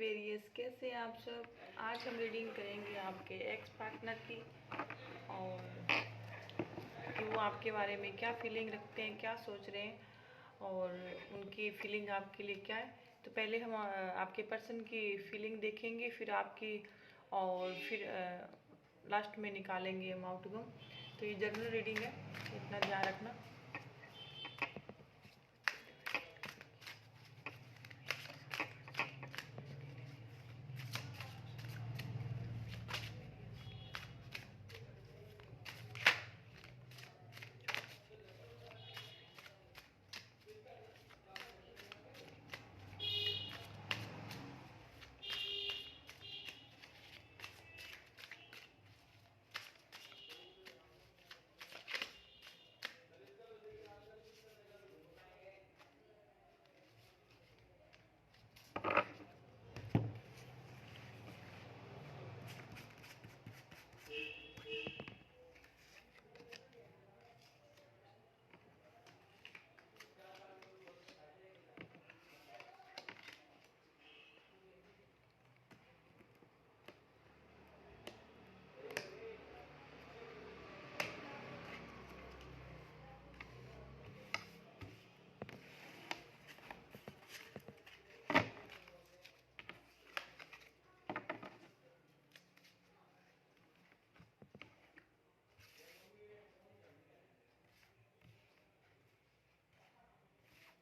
Aquarius, कैसे हैं आप सब। आज हम रीडिंग करेंगे आपके एक्स पार्टनर की, और कि वो आपके बारे में क्या फीलिंग रखते हैं, क्या सोच रहे हैं, और उनकी फीलिंग आपके लिए क्या है। तो पहले हम आपके पर्सन की फीलिंग देखेंगे, फिर आपकी, और फिर लास्ट में निकालेंगे हम आउटकम। तो ये जनरल रीडिंग है, इतना ध्यान रखना।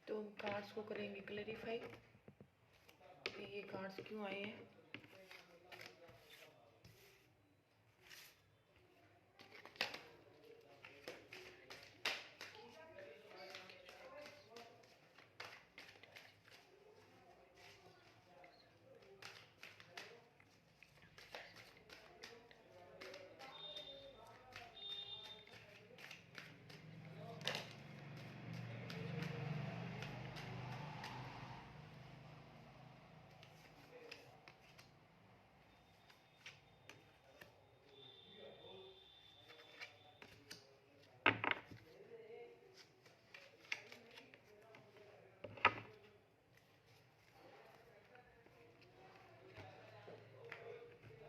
तो हम कार्ड्स को करेंगे क्लैरिफाई कि ये कार्ड्स क्यों आए हैं।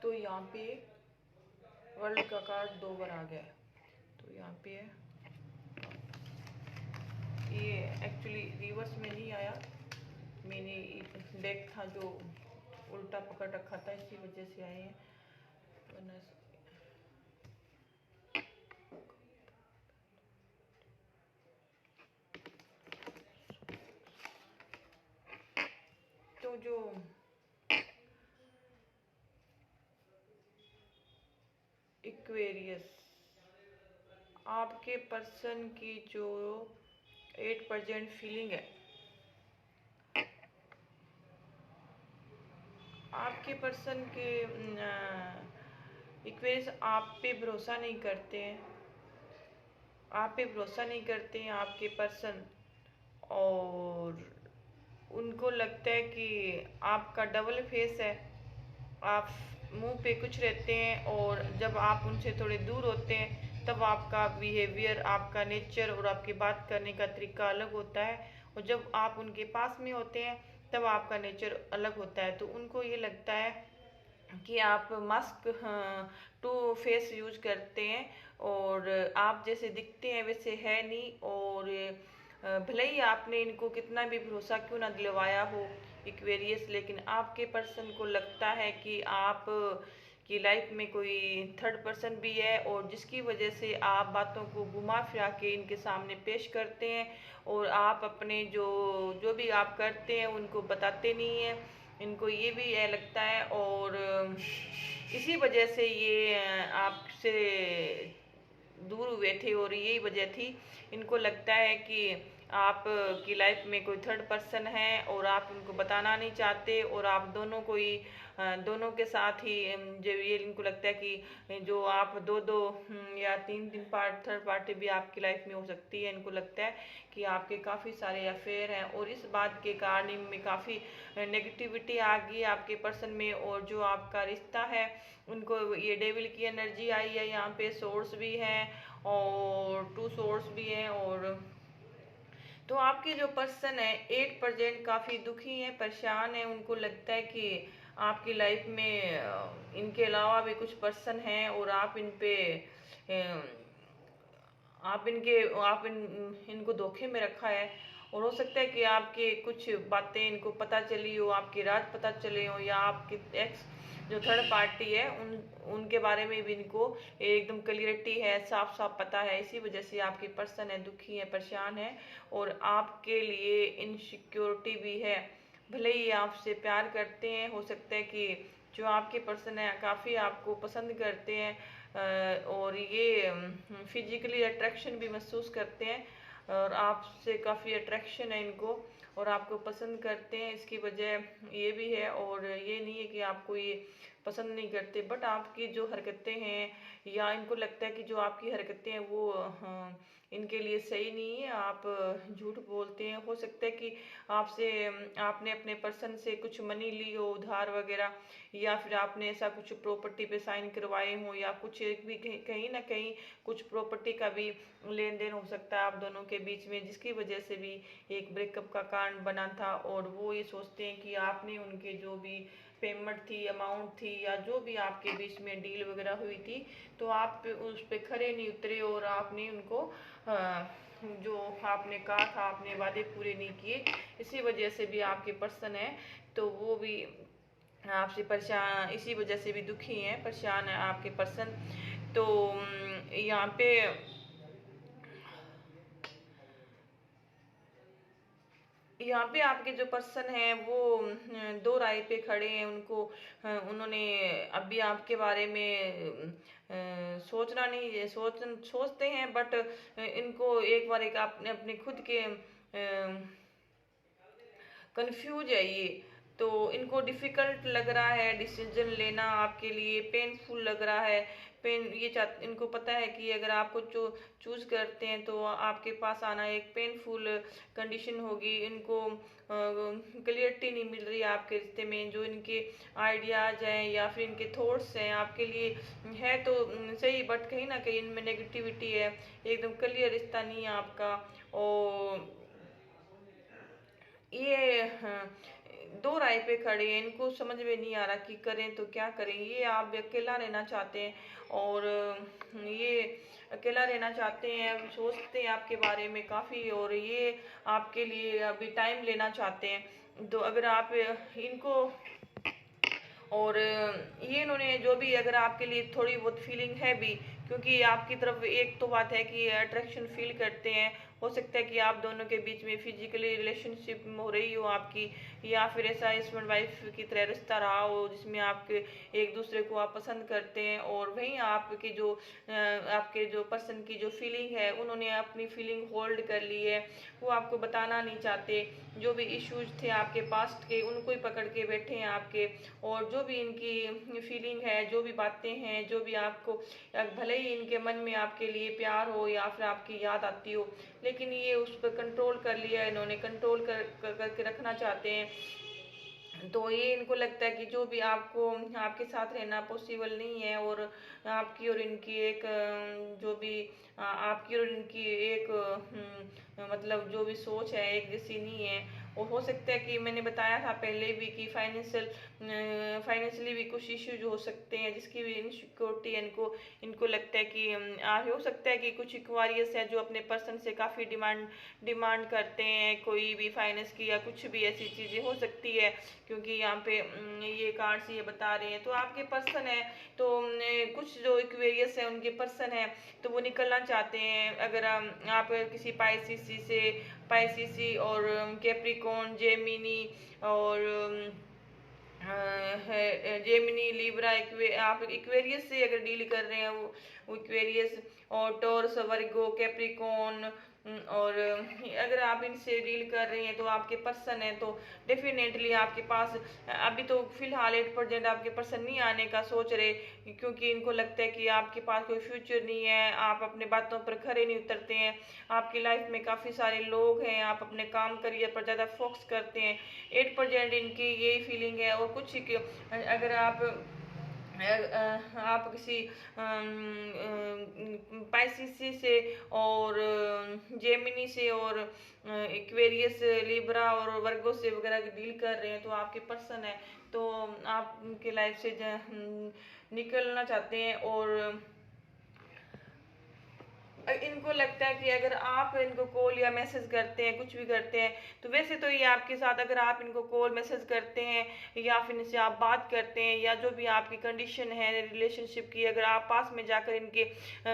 तो यहाँ पे वर्ल्ड का कार्ड 2 बार आ गया है। तो यहाँ पे है, ये एक्चुअली रिवर्स में नहीं आया, मैंने डेक था जो उल्टा पकड़ रखा था, इसी वजह से आए हैं। तो जो एक्वेरियस, आपके पर्सन की जो 8% फीलिंग है, आपके पर्सन के एक्वेरियस आप पे भरोसा नहीं करते हैं, आप पे भरोसा नहीं करते हैं आपके पर्सन, और उनको लगता है कि आपका डबल फेस है। आप मुंह पे कुछ रहते हैं, और जब आप उनसे थोड़े दूर होते हैं तब आपका बिहेवियर, आपका नेचर और आपकी बात करने का तरीका अलग होता है, और जब आप उनके पास में होते हैं तब आपका नेचर अलग होता है। तो उनको ये लगता है कि आप मास्क टू फेस यूज करते हैं, और आप जैसे दिखते हैं वैसे है नहीं। और भले ही आपने इनको कितना भी भरोसा क्यों ना दिलवाया हो एक्वेरियस, लेकिन आपके पर्सन को लगता है कि आप की लाइफ में कोई थर्ड पर्सन भी है, और जिसकी वजह से आप बातों को घुमा फिरा के इनके सामने पेश करते हैं, और आप अपने जो जो भी आप करते हैं उनको बताते नहीं हैं। इनको ये भी लगता है, और इसी वजह से ये आपसे दूर हुए थे, और यही वजह थी। इनको लगता है कि आप की लाइफ में कोई थर्ड पर्सन है, और आप उनको बताना नहीं चाहते, और आप दोनों को ही दोनों के साथ ही जो ये इनको लगता है कि जो आप दो दो या तीन तीन थर्ड पार्टी भी आपकी लाइफ में हो सकती है। इनको लगता है कि आपके काफ़ी सारे अफेयर हैं, और इस बात के कारण इनमें काफ़ी नेगेटिविटी आ गई आपके पर्सन में। और जो आपका रिश्ता है, उनको ये डेविल की एनर्जी आई है, यहाँ पे सोर्स भी है और 2 सोर्स भी हैं। और तो आपके जो पर्सन है 8% काफ़ी दुखी हैं, परेशान हैं। उनको लगता है कि आपकी लाइफ में इनके अलावा भी कुछ पर्सन हैं और आप इन पे आप इनके आप इनको धोखे में रखा है। और हो सकता है कि आपके कुछ बातें इनको पता चली हो, आपके राज पता चले हो, या आपके एक्स जो थर्ड पार्टी है उनके बारे में भी इनको एकदम क्लियरिटी है, साफ साफ पता है। इसी वजह से आपके पर्सन है दुखी है, परेशान है और आपके लिए इनसिक्योरिटी भी है। भले ही आपसे प्यार करते हैं, हो सकता है कि जो आपके पर्सन है काफ़ी आपको पसंद करते हैं और ये फिजिकली अट्रैक्शन भी महसूस करते हैं और आपसे काफ़ी अट्रैक्शन है इनको और आपको पसंद करते हैं। इसकी वजह ये भी है, और ये नहीं है कि आपको ये पसंद नहीं करते, बट आपकी जो हरकतें हैं या इनको लगता है कि जो आपकी हरकतें हैं वो इनके लिए सही नहीं है, आप झूठ बोलते हैं। हो सकता है कि आपसे आपने अपने पर्सन से कुछ मनी ली हो उधार वगैरह, या फिर आपने ऐसा कुछ प्रॉपर्टी पे साइन करवाए हो, या कुछ भी कहीं ना कहीं कुछ प्रॉपर्टी का भी लेन देन हो सकता है आप दोनों के बीच में, जिसकी वजह से भी एक ब्रेकअप का कारण बना था। और वो ये सोचते हैं कि आपने उनके जो भी पेमेंट थी, अमाउंट थी, या जो भी आपके बीच में डील वगैरह हुई थी, तो आप उस पर खरे नहीं उतरे और आपने उनको जो आपने कहा था आपने वादे पूरे नहीं किए। इसी वजह से भी आपके पर्सन है तो वो भी आपसे परेशान, इसी वजह से भी दुखी हैं, परेशान है आपके पर्सन। तो यहाँ पे आपके जो पर्सन है वो दो राय पे खड़े हैं। उन्होंने अभी आपके बारे में सोचना नहीं सोचते हैं, बट इनको एक बार एक आपने अपने खुद के कंफ्यूज है ये। तो इनको डिफिकल्ट लग रहा है डिसीजन लेना, आपके लिए पेनफुल लग रहा है। इनको पता है कि अगर आपको जो चूज करते हैं तो आपके पास आना एक पेनफुल कंडीशन होगी। इनको क्लियरिटी नहीं मिल रही है आपके रिश्ते में। जो इनके आइडियाज हैं या फिर इनके थॉट्स हैं आपके लिए है तो सही, बट कहीं ना कहीं इनमें नेगेटिविटी है, एकदम क्लियर रिश्ता नहीं है आपका। और ये दो राय पे खड़े हैं, इनको समझ में नहीं आ रहा कि करें तो क्या करें। ये आप भी अकेला रहना चाहते हैं और ये अकेला रहना चाहते हैं, सोचते हैं आपके बारे में काफ़ी, और ये आपके लिए अभी टाइम लेना चाहते हैं। तो अगर आप इनको और ये इन्होंने जो भी अगर आपके लिए थोड़ी बहुत फीलिंग है भी, क्योंकि आपकी तरफ एक तो बात है कि अट्रैक्शन फील करते हैं। हो सकता है कि आप दोनों के बीच में फिजिकली रिलेशनशिप हो रही हो आपकी, या फिर ऐसा हस्बैंड वाइफ की तरह रिश्ता रहा हो जिसमें आपके एक दूसरे को आप पसंद करते हैं। और वहीं आपके जो पर्सन की जो फीलिंग है उन्होंने अपनी फीलिंग होल्ड कर ली है, वो आपको बताना नहीं चाहते। जो भी इश्यूज थे आपके पास्ट के उनको ही पकड़ के बैठे हैं आपके। और जो भी इनकी फीलिंग है, जो भी बातें हैं, जो भी आपको भले ही इनके मन में आपके लिए प्यार हो या फिर आपकी याद आती हो, लेकिन ये उस पर कंट्रोल कर लिया, इन्होंने कंट्रोल करके रखना चाहते हैं। तो ये इनको लगता है कि जो भी आपको आपके साथ रहना पॉसिबल नहीं है, और आपकी और इनकी एक जो भी आपकी और इनकी एक मतलब जो भी सोच है एक जैसी नहीं है। और हो सकता है कि मैंने बताया था पहले भी कि फाइनेंशियली भी कुछ इश्यूज हो सकते हैं, जिसकी भी इनसिक्योरिटी इनको लगता है कि हो सकता है कि कुछ इक्वारियस है जो अपने पर्सन से काफ़ी डिमांड करते हैं, कोई भी फाइनेंस की या कुछ भी ऐसी चीज़ें हो सकती है। क्योंकि यहाँ पे ये कार्ड्स ये बता रहे हैं तो आपके पर्सन है तो कुछ जो इक्वेरियस है उनके पर्सन है तो वो निकलना चाहते हैं। अगर आप किसी पाइसिसी और कैप्रिकॉन, जेमिनी और है जेमिनी, लिब्रा, आप इक्वेरियस से अगर डील कर रहे हैं वो इक्वेरियस और टॉरस, वर्गो, कैप्रिकॉन, और अगर आप इनसे डील कर रहे हैं तो आपके पर्सन है तो डेफिनेटली आपके पास अभी तो फिलहाल 8% आपके पर्सन नहीं आने का सोच रहे, क्योंकि इनको लगता है कि आपके पास कोई फ्यूचर नहीं है, आप अपने बातों पर खरे नहीं उतरते हैं। आपकी लाइफ में काफ़ी सारे लोग हैं, आप अपने काम करियर पर ज़्यादा फोकस करते हैं। 8% इनकी यही फीलिंग है। और कुछ अगर आप आप किसी पाइसिस से और जेमिनी से और एक्वेरियस, लिब्रा और वर्गो से वगैरह डील कर रहे हैं, तो आपके पर्सन है तो आपके लाइफ से निकलना चाहते हैं। और इनको लगता है कि अगर आप इनको कॉल या मैसेज करते हैं, कुछ भी करते हैं, तो वैसे तो ये आपके साथ अगर आप इनको कॉल मैसेज करते हैं या फिर इनसे आप बात करते हैं या जो भी आपकी कंडीशन है रिलेशनशिप की, अगर आप पास में जाकर इनके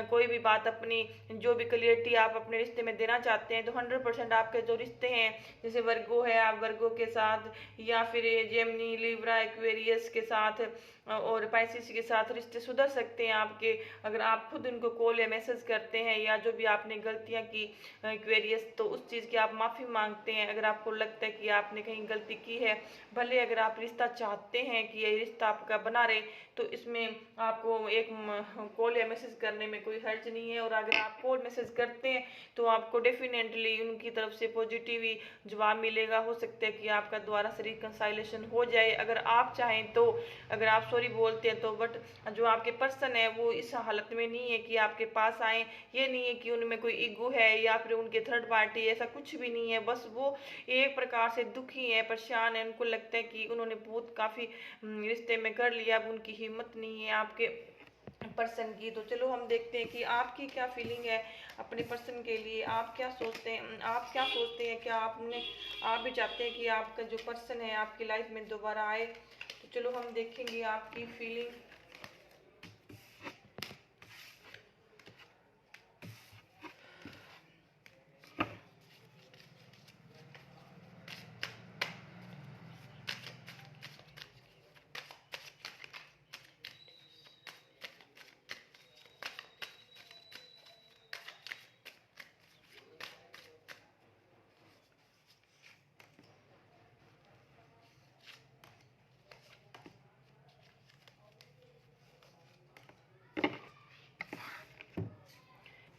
कोई भी बात अपनी जो भी क्लियरिटी आप अपने रिश्ते में देना चाहते हैं, तो 100% आपके जो रिश्ते हैं, जैसे वर्गो है, आप वर्गो के साथ या फिर जेमिनी, लिब्रा, एक्वेरियस के साथ और पाइसिस के साथ रिश्ते सुधर सकते हैं आपके, अगर आप खुद उनको कॉल या मैसेज करते हैं या जो भी आपने गलतियां की एक्वेरियस, तो उस चीज़ की आप माफ़ी मांगते हैं। अगर आपको लगता है कि आपने कहीं गलती की है, भले अगर आप रिश्ता चाहते हैं कि ये रिश्ता आपका बना रहे, तो इसमें आपको एक कॉल या मैसेज करने में कोई हर्ज नहीं है। और अगर आप कॉल मैसेज करते हैं तो आपको डेफिनेटली उनकी तरफ से पॉजिटिव ही जवाब मिलेगा। हो सकता है कि आपका दोबारा से रिकंसाइलेशन हो जाए अगर आप चाहें तो, अगर आप सॉरी बोलते हैं तो। बट जो आपके पर्सन है वो इस हालत में नहीं है कि आपके पास आए, ये नहीं है कि उनमें कोई ईगो है या फिर उनके थर्ड पार्टी, ऐसा कुछ भी नहीं है। बस वो एक प्रकार से दुखी है, परेशान है, उनको लगता है कि उन्होंने बहुत काफ़ी रिश्ते में कर लिया, अब उनकी हिम्मत नहीं है आपके पर्सन की। तो चलो हम देखते हैं कि आपकी क्या फीलिंग है अपने पर्सन के लिए, आप क्या सोचते हैं, आप क्या सोचते हैं, क्या आप भी चाहते हैं कि आपका जो पर्सन है आपकी लाइफ में दोबारा आए। तो चलो हम देखेंगे आपकी फीलिंग।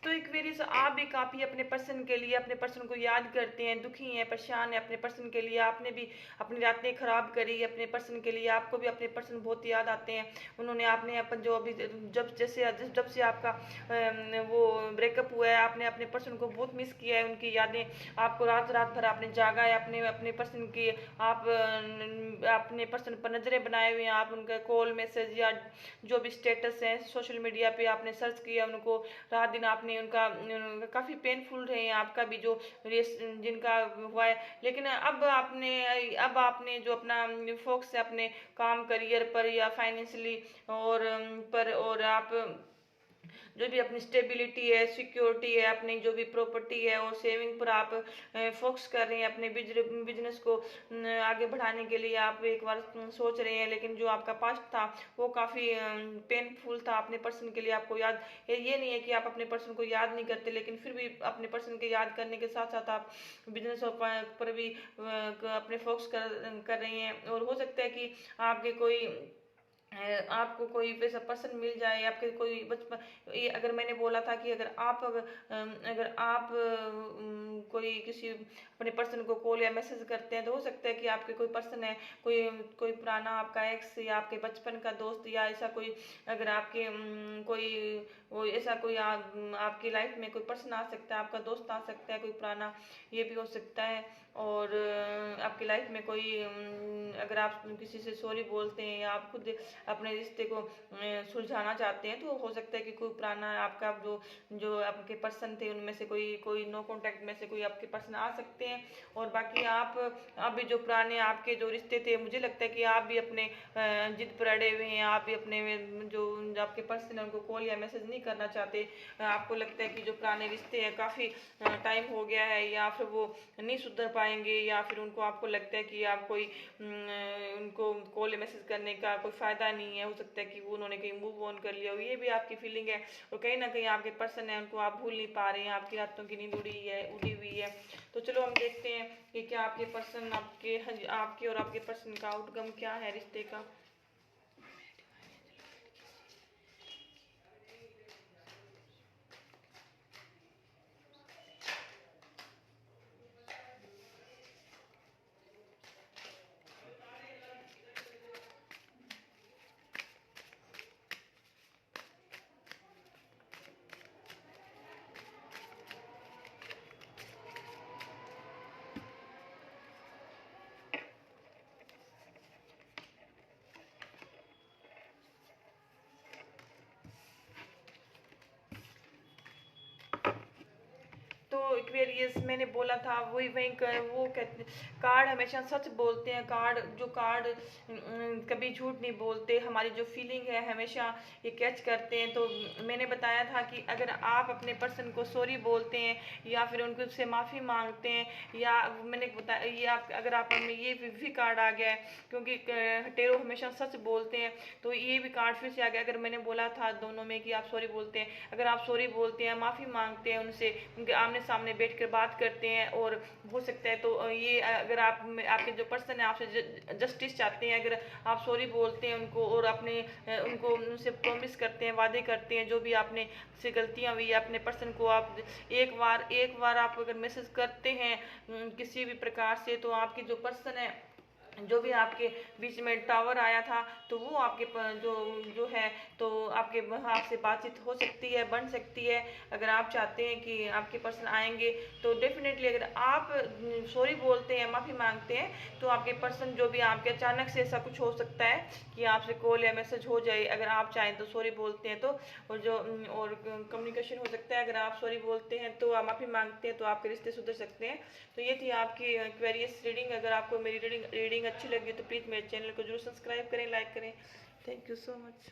तो एक्वेरियस, आप भी काफ़ी अपने पर्सन के लिए, अपने पर्सन को याद करते हैं, दुखी हैं, परेशान हैं अपने पर्सन के लिए। आपने भी अपनी रातें खराब करी अपने पर्सन के लिए, आपको भी अपने पर्सन बहुत याद आते हैं। उन्होंने आपने अपन जो अभी जब से आपका वो ब्रेकअप हुआ है, आपने अपने पर्सन को बहुत मिस किया है। उनकी यादें आपको रात रात भर आपने जागा है अपने अपने पर्सन की, आप अपने पर्सन पर नज़रें बनाए हुए हैं। आप उनका कॉल मैसेज या जो भी स्टेटस है सोशल मीडिया पे आपने सर्च किया उनको, रात दिन आपने उनका काफ़ी पेनफुल रहे हैं आपका भी जो रेस जिनका हुआ है। लेकिन अब आपने जो अपना फोकस है अपने काम करियर पर या फाइनेंशियली और आप जो भी अपनी स्टेबिलिटी है, सिक्योरिटी है, अपनी जो भी प्रॉपर्टी है और सेविंग पर आप फोकस कर रहे हैं। अपने बिजनेस को आगे बढ़ाने के लिए आप एक बार सोच रहे हैं। लेकिन जो आपका पास्ट था वो काफ़ी पेनफुल था अपने पर्सन के लिए। आपको याद, ये नहीं है कि आप अपने पर्सन को याद नहीं करते, लेकिन फिर भी अपने पर्सन के याद करने के साथ साथ आप बिजनेस पर भी अपने फोकस कर रहे हैं। और हो सकता है कि आपके कोई आपको कोई वैसा पर्सन मिल जाए, आपके कोई बचपन, ये अगर मैंने बोला था कि अगर आप कोई किसी अपने पर्सन को कॉल या मैसेज करते हैं, तो हो सकता है कि आपके कोई पर्सन है, कोई कोई पुराना आपका एक्स या आपके बचपन का दोस्त या ऐसा कोई, अगर आपके कोई वो ऐसा कोई आपकी लाइफ में कोई पर्सन आ सकता है, आपका दोस्त आ सकता है कोई पुराना, ये भी हो सकता है। और आपकी लाइफ में कोई अगर आप किसी से सॉरी बोलते हैं या आप खुद अपने रिश्ते को सुलझाना चाहते हैं, तो हो सकता है कि कोई पुराना आपका जो जो आपके पर्सन थे उनमें से कोई कोई नो कांटेक्ट में से कोई आपके पर्सन आ सकते हैं। और बाकी आप अभी जो पुराने आपके जो रिश्ते थे, मुझे लगता है कि आप भी अपने जिद पर अड़े हुए हैं। आप भी अपने जो आपके पर्सन है उनको कॉल या मैसेज नहीं करना चाहते। आपको लगता है कि जो पुराने रिश्ते हैं काफ़ी टाइम हो गया है या फिर वो नहीं सुधर पाएंगे, या फिर उनको आपको लगता है कि आप कोई उनको कॉल मैसेज करने का कोई फ़ायदा नहीं है। हो सकता है कि वो उन्होंने कहीं मूव ऑन कर लिया हो, ये भी आपकी फीलिंग है। और कहीं ना कहीं आपके पर्सन है उनको आप भूल नहीं पा रहे हैं, आपकी रातों की नींद उड़ी हुई है। तो चलो हम देखते हैं कि क्या आपके पर्सन आपके और आपके पर्सन का आउटकम क्या है रिश्ते का। एक्वेरियस मैंने बोला था वही वो कहते कार्ड हमेशा सच बोलते हैं। कार्ड कभी झूठ नहीं बोलते, हमारी जो फीलिंग है हमेशा ये कैच करते हैं। तो मैंने बताया था कि अगर आप अपने पर्सन को सॉरी बोलते हैं या फिर उनको उससे माफ़ी मांगते हैं, या मैंने बताया ये आप अगर आप हमें ये भी कार्ड आ गया है, क्योंकि टेरो हमेशा सच बोलते हैं, तो ये भी कार्ड फिर से आ गया। अगर मैंने बोला था दोनों में कि आप सॉरी बोलते हैं, अगर आप सॉरी बोलते हैं, माफ़ी मांगते हैं उनसे, उनके आमने सामने बैठ कर बात करते हैं, और हो सकता है तो ये अगर आप आपके जो पर्सन है आपसे जस्टिस चाहते हैं, अगर आप सॉरी बोलते हैं उनको और अपने उनको उनसे प्रॉमिस करते हैं, वादे करते हैं, जो भी आपने से गलतियां हुई है अपने पर्सन को आप एक बार आप अगर मैसेज करते हैं किसी भी प्रकार से, तो आपकी जो पर्सन है, जो भी आपके बीच में टावर आया था, तो वो आपके जो जो है तो आपके आपसे बातचीत हो सकती है, बन सकती है। अगर आप चाहते हैं कि आपके पर्सन आएंगे, तो डेफिनेटली अगर आप सॉरी बोलते हैं, माफ़ी मांगते हैं, तो आपके पर्सन जो भी आपके अचानक से ऐसा कुछ हो सकता है कि आपसे कॉल या मैसेज हो जाए, अगर आप चाहें तो सॉरी बोलते हैं तो, और कम्युनिकेशन हो सकता है। अगर आप सॉरी बोलते हैं तो आप माफ़ी मांगते हैं, तो आपके रिश्ते सुधर सकते हैं। तो ये थी आपकी क्वेरियस रीडिंग। अगर आपको मेरी रीडिंग अच्छी लगी तो प्लीज़ मेरे चैनल को जरूर सब्सक्राइब करें, लाइक करें। Thank you so much.